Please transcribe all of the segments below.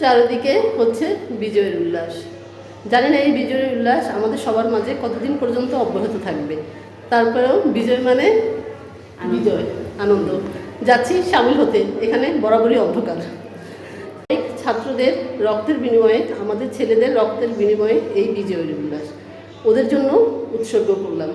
চারিদিকে হচ্ছে বিজয়ের উল্লাস। জানেন এই বিজয়ের উল্লাস আমাদের সবার মাঝে কতদিন পর্যন্ত অব্যাহত থাকবে। তারপরেও বিজয় মানে বিজয়, আনন্দ। যাচ্ছি সামিল হতে, এখানে বরাবরই অন্ধকার। ছাত্রদের রক্তের বিনিময়ে, আমাদের ছেলেদের রক্তের বিনিময়ে এই বিজয়ের উল্লাস ওদের জন্য উৎসর্গ করলাম।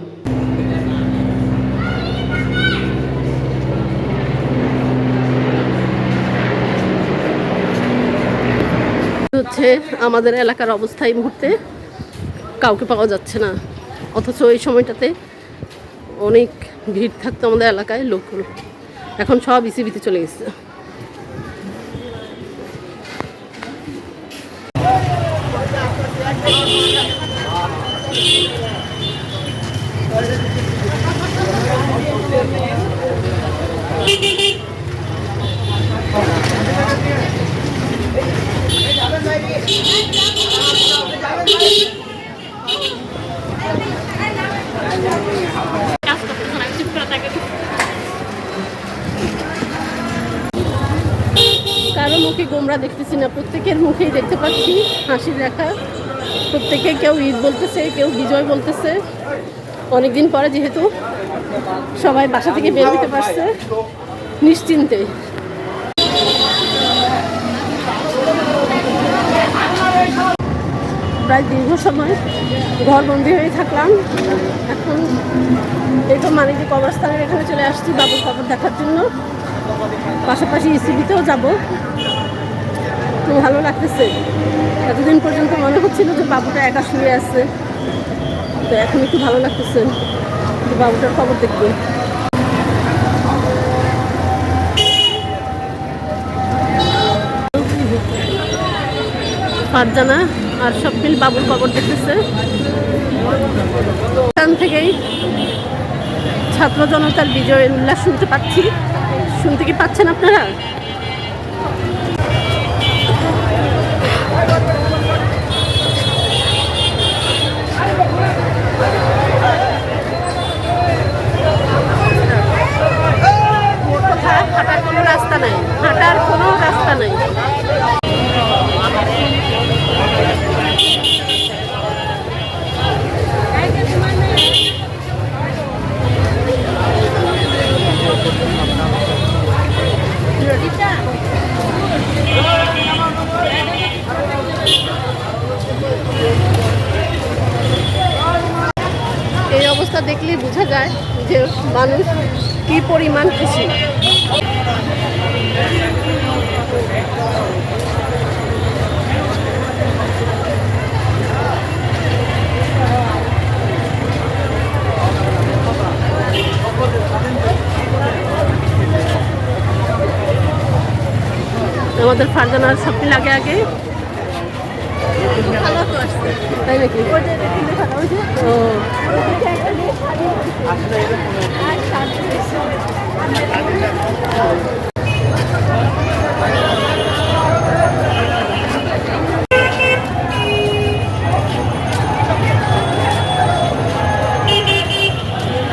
হচ্ছে আমাদের এলাকার অবস্থা এই মুহূর্তে কাউকে পাওয়া যাচ্ছে না, অথচ এই সময়টাতে অনেক ভিড় থাকতো আমাদের এলাকায় লোকগুলো। এখন সব ইসিবিতে চলে গেছে। কারো মুখে গোমরা দেখতেছি না, প্রত্যেকের মুখেই দেখতে পাচ্ছি হাসির রেখা। প্রত্যেকে কেউ ঈদ বলতেছে, কেউ বিজয় বলতেছে। অনেকদিন পরে যেহেতু সবাই বাসা থেকে বের হতে পারছে নিশ্চিন্তে। প্রায় দীর্ঘ সময় ঘরবন্দি হয়ে থাকলাম। এখন এই তো মানিকদি কবরস্থানের এখানে চলে আসছি বাবুর কবর দেখার জন্য। পাশাপাশি ইসিবিতেও যাব। তো ভালো লাগতেছে। এতদিন পর্যন্ত মনে হচ্ছিল যে বাবুটা একা শুয়ে আছে, তো এখন একটু ভালো লাগতেছে যে বাবুটার খবর দেখবে। ফারজানা আর স্বপ্নিল বাবুর খবর দেখতেছে। এখান থেকেই ছাত্র জনতার বিজয়ের উল্লাস শুনতে পাচ্ছি। শুনতে কি পাচ্ছেন আপনারা? হাঁটার কোনো রাস্তা নাই, হাঁটার কোনো রাস্তা নাই। এই অবস্থা দেখলেই বোঝা যায় যে মানুষ কি পরিমাণ খুশি। আমাদের ফারজানার স্বপ্ন আগে আগে তাই নাকি?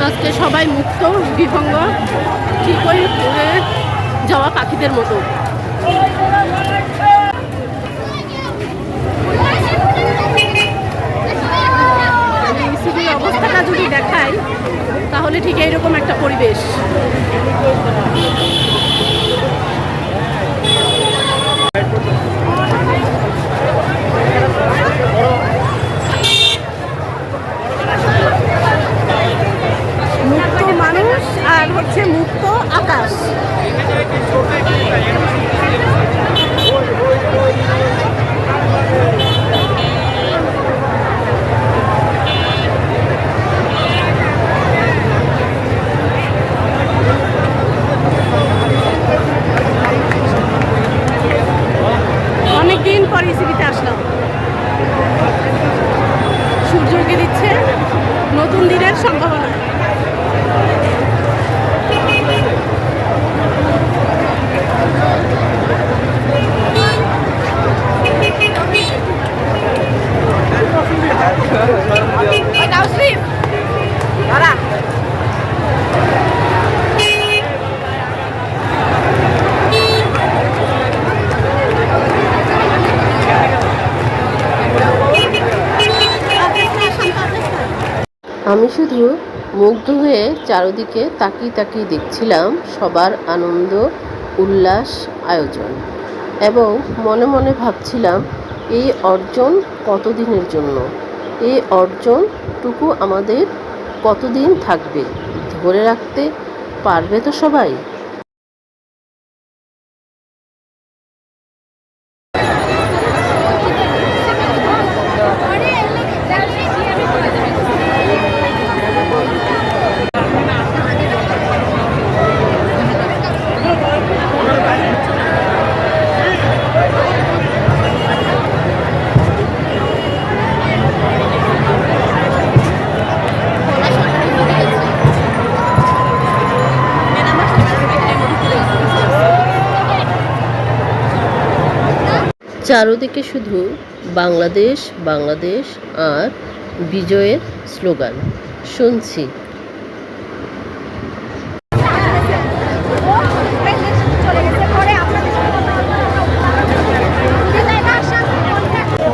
আজকে সবাই মুক্ত, বিহঙ্গ, ঠিক করে উড়ে যাওয়া পাখিদের মতো। ইসিবির অবস্থাটা যদি দেখায় তাহলে ঠিক এইরকম একটা পরিবেশ। মুক্ত মানুষ আর হচ্ছে মুক্ত আকাশ। অনেকদিন পর ইসিবিতে আসলাম। সূর্য উগে দিচ্ছে, নতুন দিনের সম্ভাবনা। আমি শুধু মুগ্ধ হয়ে চারদিকে তাকিয়ে তাকিয়ে দেখছিলাম সবার আনন্দ, উল্লাস, আয়োজন, এবং মনে মনে ভাবছিলাম এই অর্জন কতদিনের জন্য, এই অর্জনটুকু আমাদের কতদিন থাকবে, ধরে রাখতে পারবে তো সবাই? চারদিকে শুধু বাংলাদেশ বাংলাদেশ আর বিজয়ের স্লোগান শুনছি।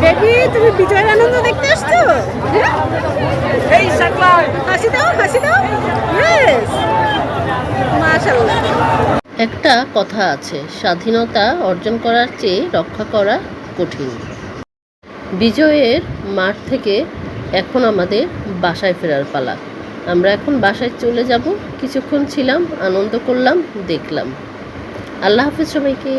বেবি, তুমি বিজয়ের আনন্দ দেখতে আসছো? হাসি দাও, হাসি দাও। ইয়েস, মাশাআল্লাহ। একটা কথা আছে, স্বাধীনতা অর্জন করার চেয়ে রক্ষা করা কঠিন। বিজয়ের মাঠ থেকে এখন আমাদের বাসায় ফেরার পালা। আমরা এখন বাসায় চলে যাব। কিছুক্ষণ ছিলাম, আনন্দ করলাম, দেখলাম। আল্লাহ হাফেজ সবাইকে।